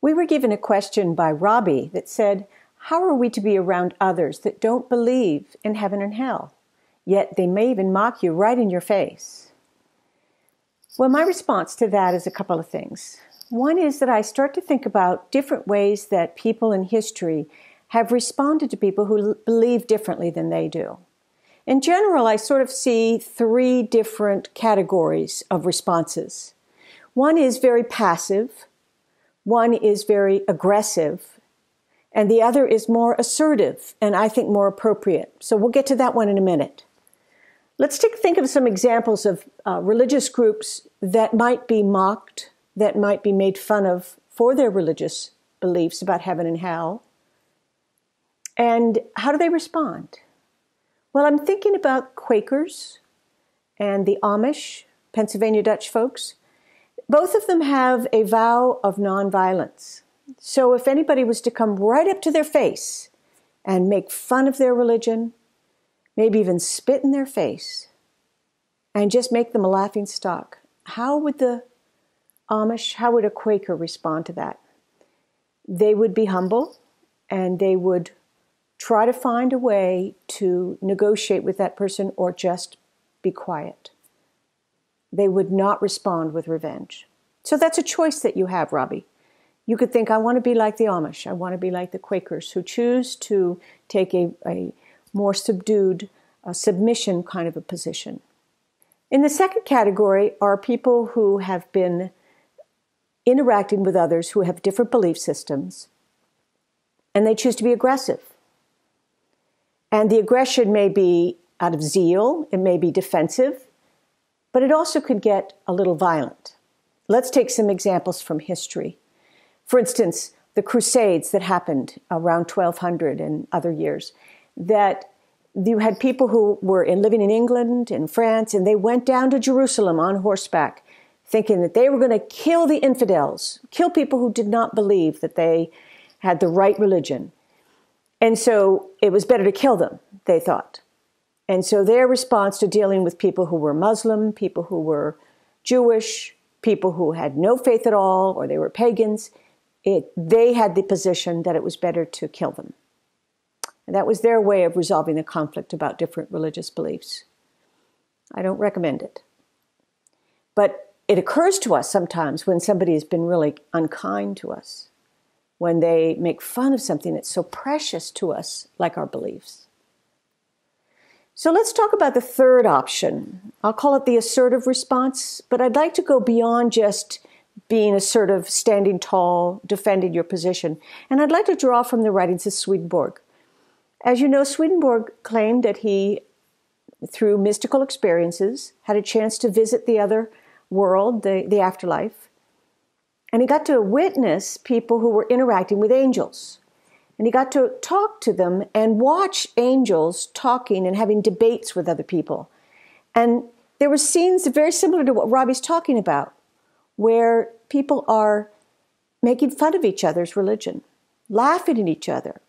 We were given a question by Robbie that said, how are we to be around others that don't believe in heaven and hell? Yet they may even mock you right in your face. Well, my response to that is a couple of things. One is that I start to think about different ways that people in history have responded to people who believe differently than they do. In general, I sort of see three different categories of responses. One is very passive, one is very aggressive, and the other is more assertive and I think more appropriate. So we'll get to that one in a minute. Let's think of some examples of religious groups that might be mocked, that might be made fun of for their religious beliefs about heaven and hell. And how do they respond? Well, I'm thinking about Quakers and the Amish, Pennsylvania Dutch folks. Both of them have a vow of nonviolence. So if anybody was to come right up to their face and make fun of their religion, maybe even spit in their face, and just make them a laughing stock, how would the Amish, how would a Quaker respond to that? They would be humble, and they would try to find a way to negotiate with that person or just be quiet. They would not respond with revenge. So that's a choice that you have, Robbie. You could think, I want to be like the Amish. I want to be like the Quakers who choose to take a more subdued, submission kind of a position. In the second category are people who have been interacting with others who have different belief systems, and they choose to be aggressive. And the aggression may be out of zeal, it may be defensive, but it also could get a little violent. Let's take some examples from history. For instance, the Crusades that happened around 1200 and other years, that you had people who were living in England and France, and they went down to Jerusalem on horseback, thinking that they were going to kill the infidels, kill people who did not believe that they had the right religion. And so it was better to kill them, they thought. And so their response to dealing with people who were Muslim, people who were Jewish, people who had no faith at all, or they were pagans, they had the position that it was better to kill them. And that was their way of resolving the conflict about different religious beliefs. I don't recommend it. But it occurs to us sometimes when somebody has been really unkind to us, when they make fun of something that's so precious to us, like our beliefs. So let's talk about the third option. I'll call it the assertive response, but I'd like to go beyond just being assertive, standing tall, defending your position. And I'd like to draw from the writings of Swedenborg. As you know, Swedenborg claimed that he, through mystical experiences, had a chance to visit the other world, the afterlife. And he got to witness people who were interacting with angels. And he got to talk to them and watch angels talking and having debates with other people. And there were scenes very similar to what Robbie's talking about, where people are making fun of each other's religion, laughing at each other,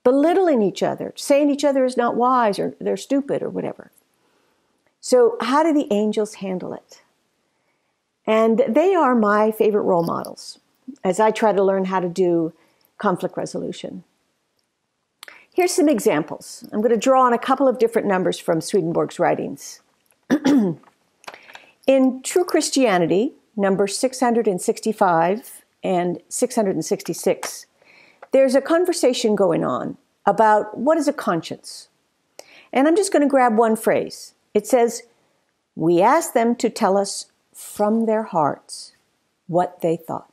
belittling each other, saying each other is not wise or they're stupid or whatever. So how do the angels handle it? And they are my favorite role models as I try to learn how to do conflict resolution. Here's some examples. I'm going to draw on a couple of different numbers from Swedenborg's writings. In True Christianity, number 665 and 666, there's a conversation going on about what is a conscience. And I'm just going to grab one phrase. It says, we ask them to tell us from their hearts what they thought.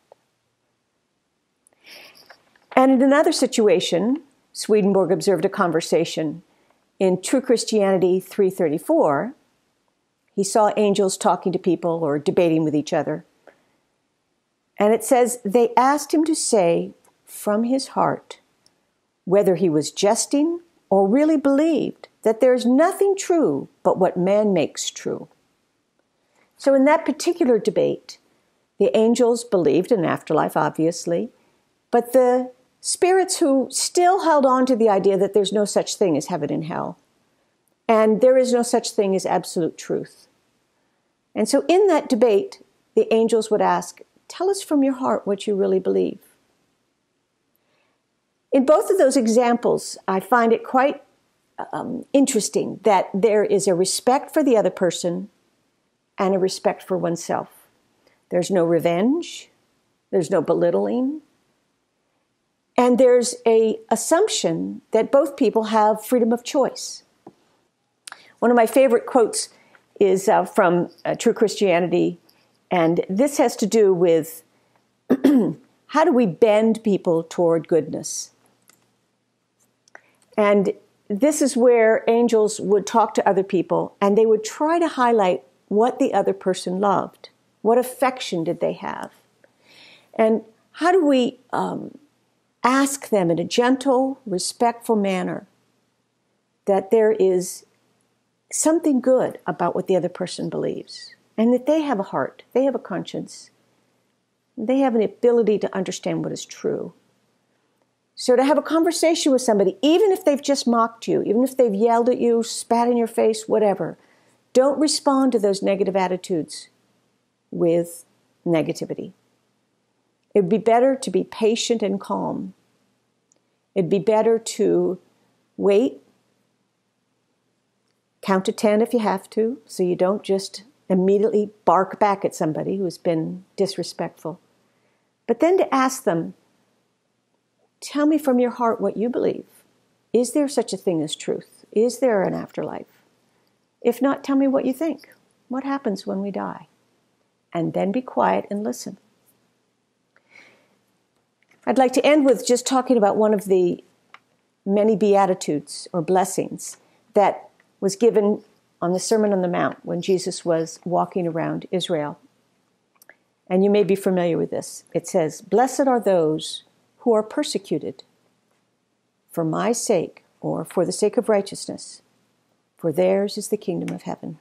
And in another situation, Swedenborg observed a conversation. In True Christianity 334, he saw angels talking to people or debating with each other. And it says, they asked him to say from his heart whether he was jesting or really believed that there is nothing true but what man makes true. So in that particular debate, the angels believed in afterlife, obviously, but the spirits who still held on to the idea that there's no such thing as heaven and hell, and there is no such thing as absolute truth. And so in that debate, the angels would ask, tell us from your heart what you really believe. In both of those examples, I find it quite interesting that there is a respect for the other person and a respect for oneself. There's no revenge, there's no belittling, and there's an assumption that both people have freedom of choice. One of my favorite quotes is from True Christianity, and this has to do with how do we bend people toward goodness? And this is where angels would talk to other people, and they would try to highlight what the other person loved. What affection did they have? And how do we ask them in a gentle, respectful manner that there is something good about what the other person believes, and that they have a heart, they have a conscience, they have an ability to understand what is true. So to have a conversation with somebody, even if they've just mocked you, even if they've yelled at you, spat in your face, whatever, don't respond to those negative attitudes with negativity. It would be better to be patient and calm. It'd be better to wait, count to 10 if you have to, so you don't just immediately bark back at somebody who's been disrespectful. But then to ask them, tell me from your heart what you believe. Is there such a thing as truth? Is there an afterlife? If not, tell me what you think. What happens when we die? And then be quiet and listen. I'd like to end with just talking about one of the many beatitudes or blessings that was given on the Sermon on the Mount when Jesus was walking around Israel. And you may be familiar with this. It says, "Blessed are those who are persecuted for my sake or for the sake of righteousness, for theirs is the kingdom of heaven."